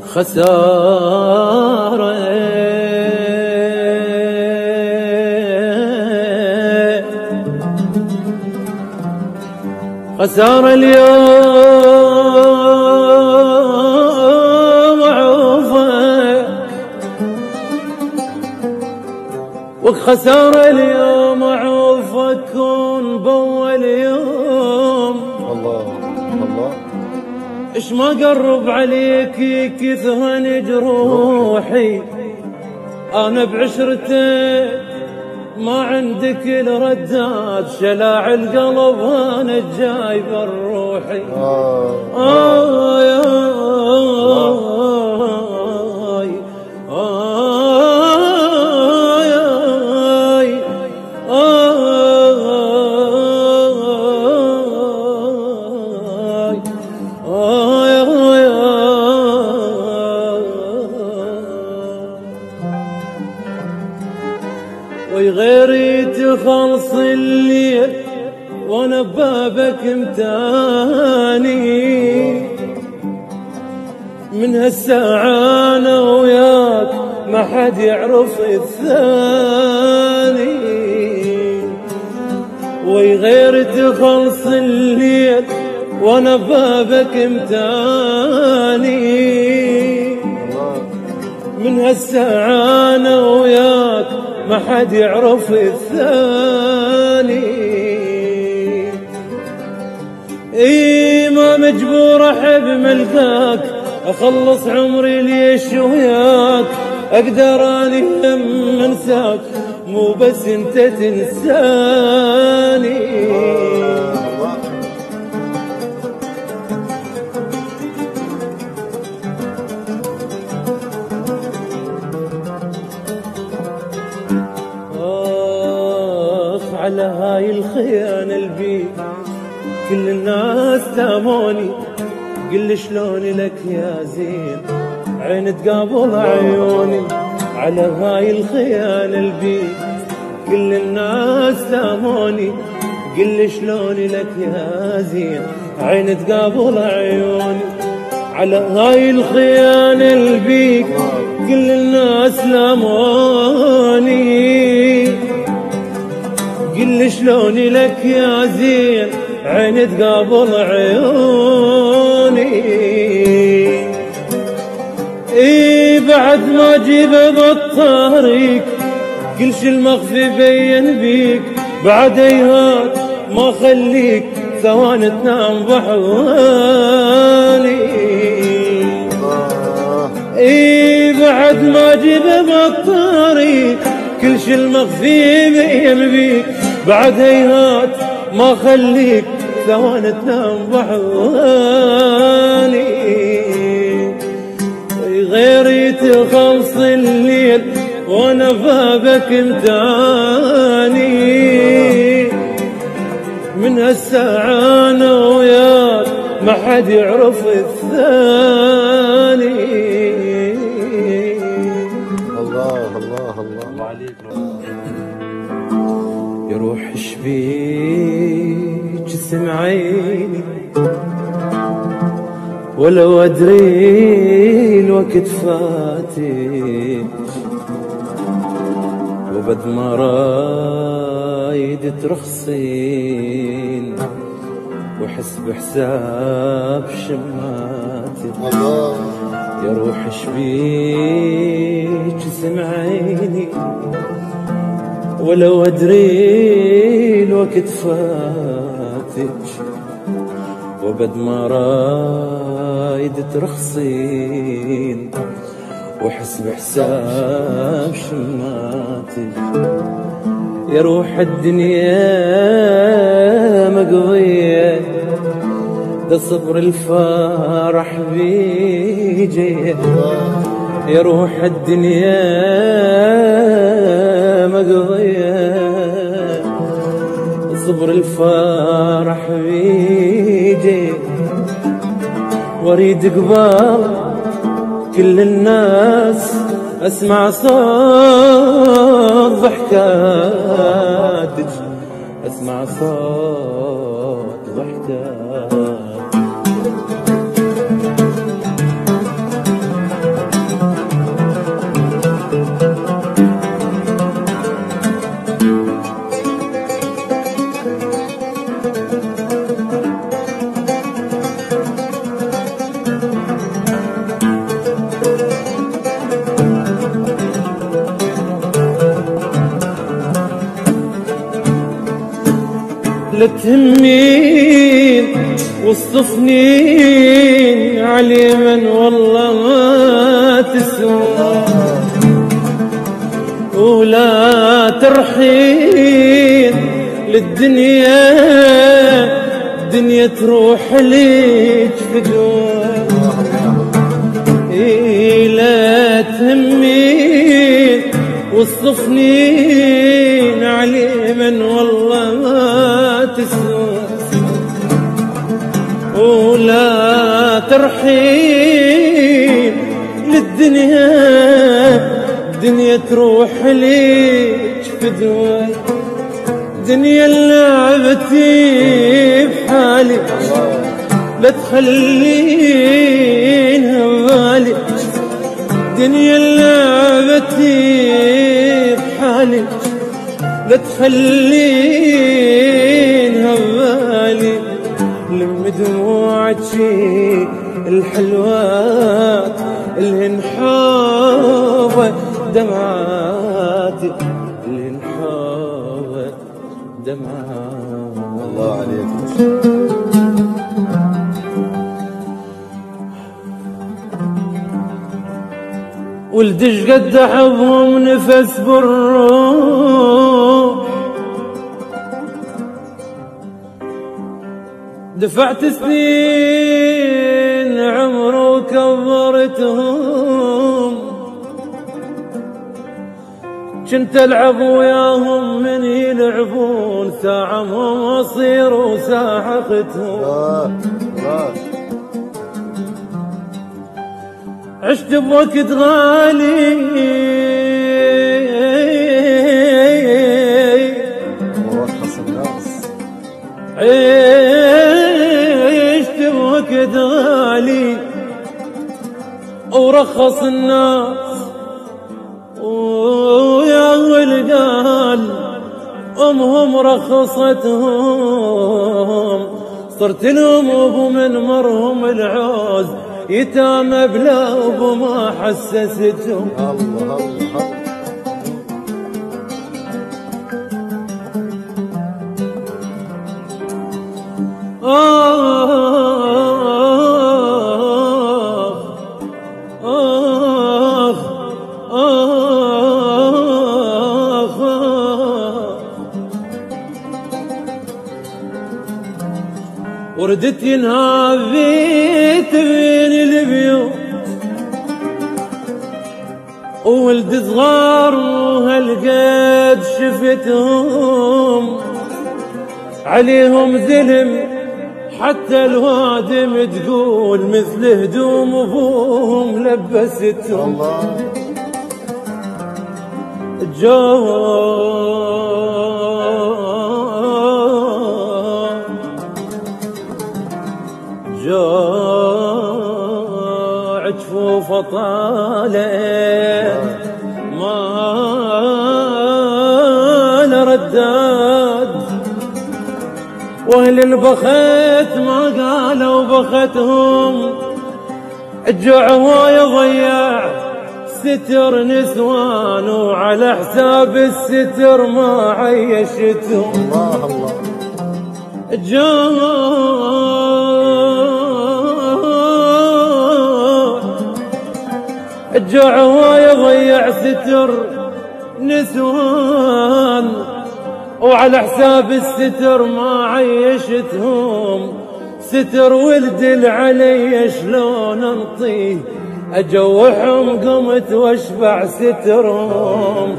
خسارة خسارة اليوم عوفك وخسارة اليوم عوفك كون بأول يوم. الله الله اش ما قرب عليك كثرن جروحي انا بعشرتك ما عندك الرداد شلاع القلب انا جايب الروحي. وغيري تخلص الليل وانا ببابك امتاني من هالساعة انا وياك ما حد يعرف الثاني. وغيري تخلص الليل وانا ببابك امتاني من هالساعة انا وياك ما حد يعرف الثاني. اي ما مجبور احب ملقاك اخلص عمري ليش وياك اقدر اني هم انساك مو بس انت تنساني. على هاي الخيانة البيت كل الناس لاموني قل شلوني لك يا زين عين تقابل عيوني. على هاي الخيانة البيت كل الناس لاموني قل شلوني لك يا زين عين تقابل عيوني. على هاي الخيانة البيت كل الناس لاموني قل شلوني لك يا زين عين تقابل عيوني. اي بعد ما جيبه بالطريق كل شي المخفي بين بيك بعد ايهات ما خليك ثواني تنام بحضاني. اي بعد ما جيبه بالطريق كل شي المخفي بين بيك بعد هيهات ما خليك ثواني تنام بحضاني. غيري تخلص الليل وانا بابك امتاني من هالساعة انا وياك ما حد يعرف الثاني. الله الله الله عليك. يروح شبيك جسم عيني ولو ادري الوقت فاتي وبد ما رايد ترخصين وحس بحساب شماتي. يروح شبيك جسم عيني ولو ادري الوقت فاتك وبد ما رايد ترخصين وحس بحساب شماتك. يروح الدنيا مقضية ده صبر الفرح بيجي. يروح الدنيا مقضية صبر الفرح بيجي. واريد قبال كل الناس اسمع صوت ضحكاتك اسمع صوت ضحكاتك. لا تهمين والصفنين علي من والله ما تسوى، ولا ترحين للدنيا دنيا تروح ليك فدوى. لا تهمين والصفنين علي من والله ما تسوى، ولا ترحين للدنيا دنيا تروح ليك فدوى. دنيا لعبتي بحالي لا تخلينها ببالي، دنيا لعبتي بحالي لا تخلينها ببالي. لم دموعك الحلوات الهن حوبة دمعاتي، الهن حوبة دمعاتي. الله عليك. ولدش قد احبهم نفس بالروح، دفعت سنين عمر وكبرتهم، كنت العب وياهم من يلعبون ساعهم اصير وساحقتهم. عشت بوقت غالي ورخص الناس، عشت بوقت غالي ورخص الناس، ويا ولدان امهم رخصتهم، صرت لهم ابو من مرهم العوز يتامى بلا ابو ما حسستهم. الله الله. وردت ينهابيت بين البيوت، وولد صغار وهالقد شفتهم، عليهم زلم حتى الوادم تقول مثل هدوم ابوهم لبستهم. جاع جفوف طالع ما لرداد، واهل البخت ما قالوا بختهم، الجوع هو يضيع ستر نسوان وعلى حساب الستر ما عيشتهم. الله الله. الجوع هو يضيع ستر نسوان وعلى حساب الستر ما عيشتهم. ستر ولد العلي شلون انطيه، اجوحهم قمت واشبع سترهم.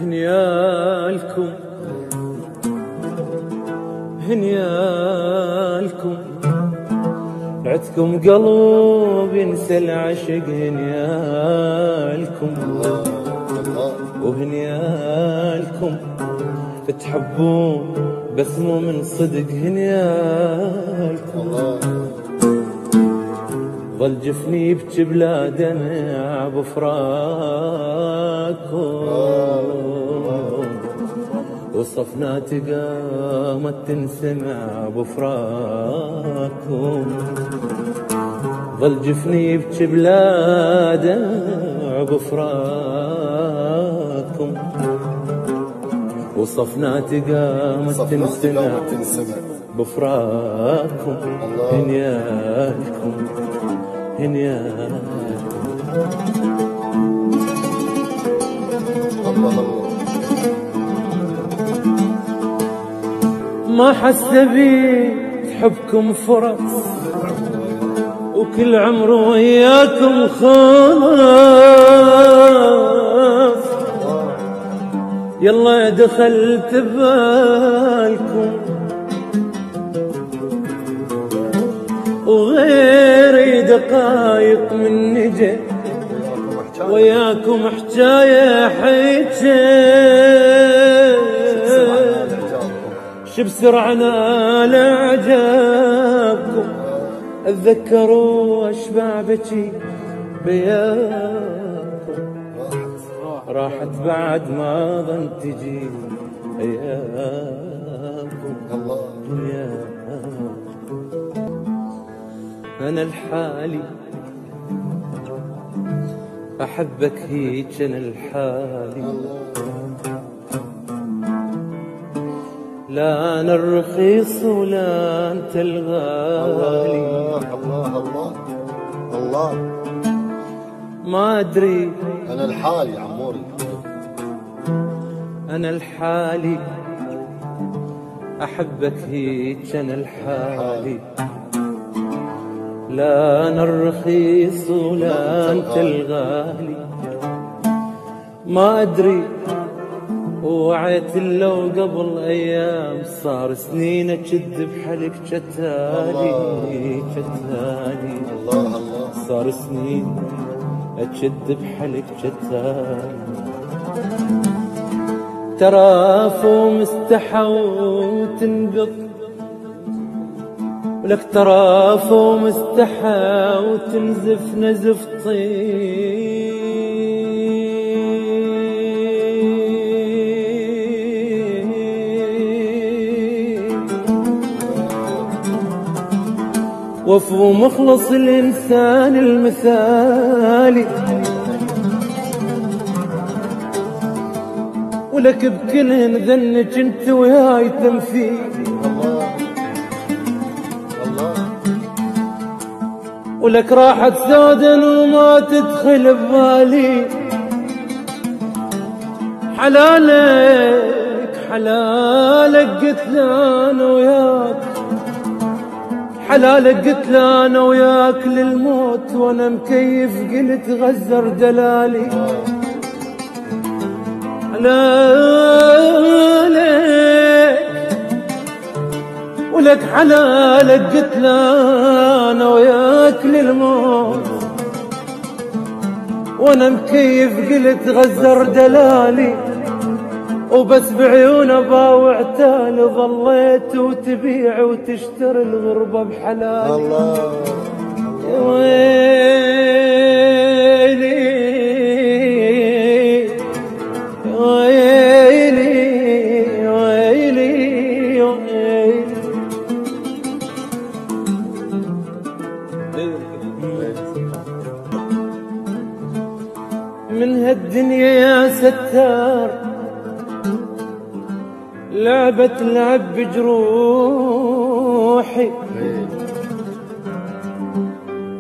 هنيالكم هنيالكم عدكم قلب ينسى العشق. هنيالكم وهنيالكم تحبون بس مو من صدق هنيالكم. ظل جفني يبكي بلا دمع بفراقكم، وصفناتي قامت تنسمع بفراقكم. ظل جفني يبكي بلا دمع بفراقكم، وصفناتي قامت تنسمع بفراقكم. هنيالكم هنيالكم. ما حس بي حبكم فرص، وكل عمر وياكم خاف. يلا دخلت ببالكم، وغيري دقايق من نجي وياكم حجاية حجي. شبسرعة لعجابكم، اتذكروا اشبع بكي بياكم. راحت بعد ما ظن تجي ايامكم. انا لحالي احبك هيك، انا لحالي لا انا الرخيص ولا انت الغالي. الله الله الله. ما ادري انا لحالي عموري، انا لحالي احبك هيك، انا لحالي لا انا الرخيص ولا انت الغالي. ما ادري وعيت لو قبل ايام، صار سنين اجد بحلك جتالي جتالي. الله الله. صار سنين اجد بحلك جتالي. ترافوا مستحوا تنقط، ولك ترافوا مستحى وتنزف نزف طين. وفو مخلص الإنسان المثالي، ولك بكلهن ذنك انت وياي تمثيل. ولك راحت سودا وما تدخل ببالي. حلالك حلالك قلت انا وياك، حلالك قلت انا وياك للموت، وانا مكيف قلت غزر دلالي. حلالك ولك حلالك قلت انا وياك للموت، وانا مكيف قلت غزر دلالي. وبس بعيونه باوع تالي، ظليت وتبيع وتشتري الغربة بحلالي. الله يا ويلي يا ويلي يا ويلي يا ويلي. من هالدنيا يا ستار لعبة تلعب بجروحي،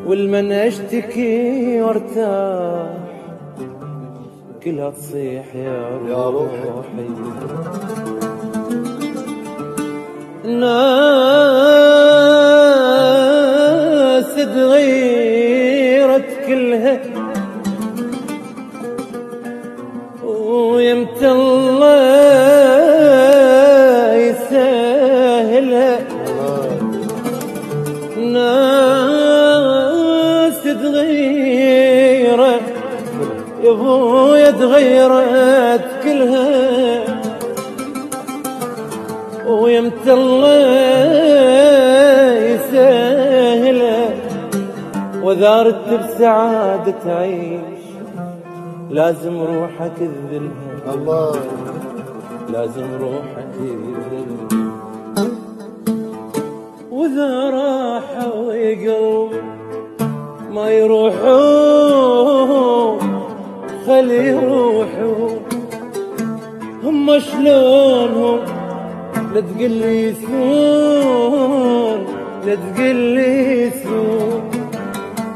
والمن اشتكي وارتاح كلها تصيح يا روحي. الناس تغيرت كلها، ويمت الله يسهلها. ناس تغيرت يا ابويا، تغيرت كلها، ويمت الله يسهله، واذا ردت بسعادة تعيش لازم روحك تذلها، الله لازم روحك تذلها. واذا راحوا قلب ما يروحوا خلي يروحوا، هم شلونهم لا تقلي يسون، لا تقلي يسون.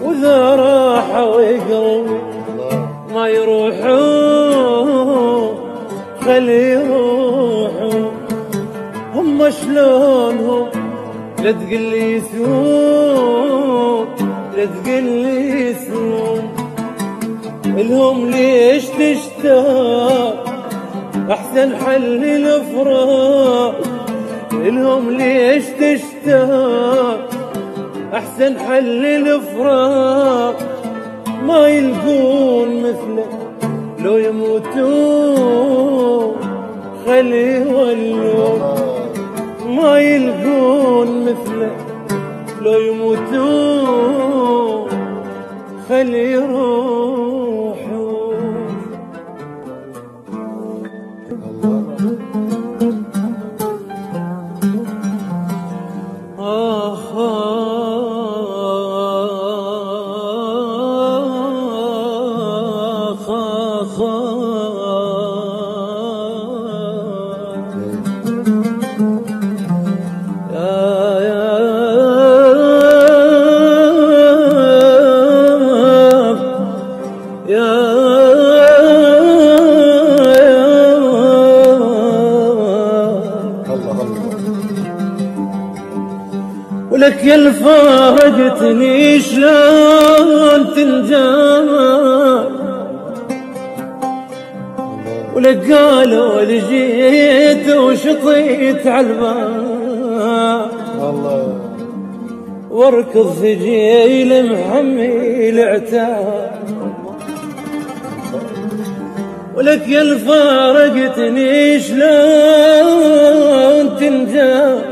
واذا راحوا قلب ما يروحوا خلي يروحوا، هم شلونهم لا تقلي يسون، لا تقلي يسون. الهم ليش تشتاق احسن حل الفراق، الهم ليش تشتاق احسن حل الفراق. ما يلقون مثله لو يموتون خلي يولون، ما يلقون مثله لو يموتون خلي يروحون. ولك يا الفارقتني شلون تنجمع، ولك قالوا لي جيت وشطيت عالباب، واركض سجيل محمي العتاب. ولك يا الفارقتني شلون تنجمع،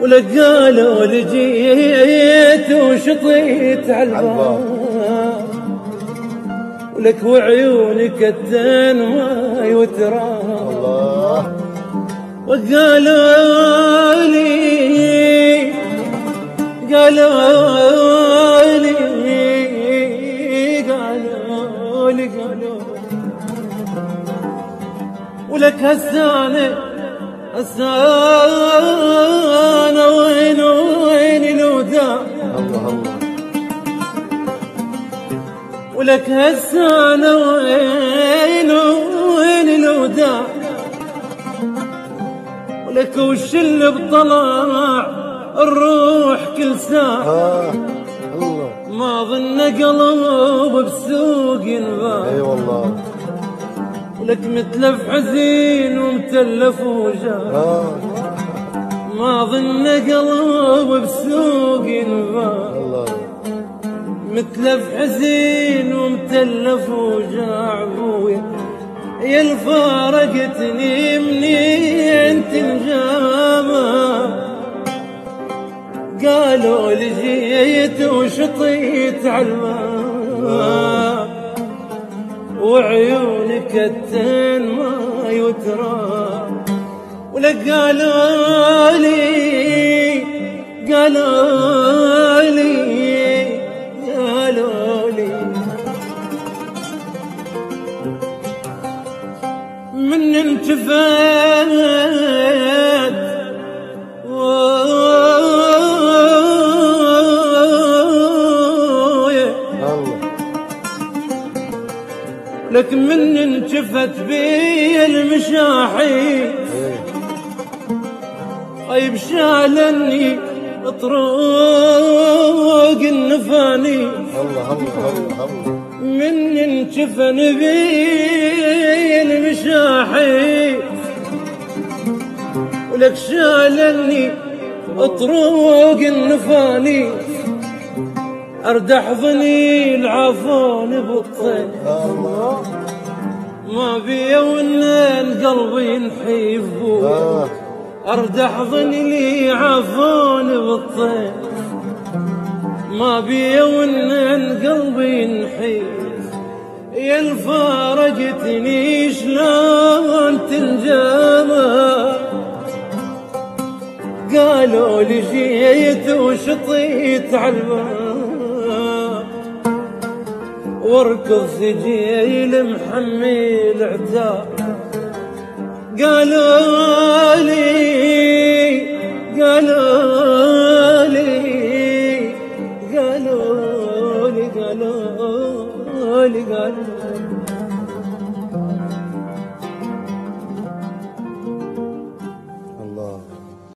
ولك قالوا لي جيت وشطيت عالباب، ولك وعيونك التن ما يوتراب. وقالوا لي قالوا لي قالوا لي قالوا ولك هسانة هسانة وين الوداع، ولك هسانة وين الوداع. ولك وش اللي بطلع الروح كل ساعة، ما ظن قلب بسوق ينباع. اي والله. ولك متلف حزين ومتلف وجاع، ما ظن قلب بسوق ينباع. متلف حزين ومتلف وجاع. ابويا يا الفارقتني منين تنجامع، قالوا لي جيت وشطيت عالماء، وعيونك التن ما يترى. ولك قالوا لي قالوا لي قالوا لي من انتفات لك من انشفت بي المشاحي، طيب شالني طروق النفاني. من انشفن بي المشاحي، ولك شالني طروق النفاني. أرد أحضني العفون بالطيف، ما بيا ونين قلبي ينحيف بوك ارد احضن لي عفون بالطيف ما بيا ونين قلبي ينحيف يا الفارقتني شلون تنجمع قالوا لي جيت وشطيت عالباب واركض سجيل محمل عتاب قالوا لي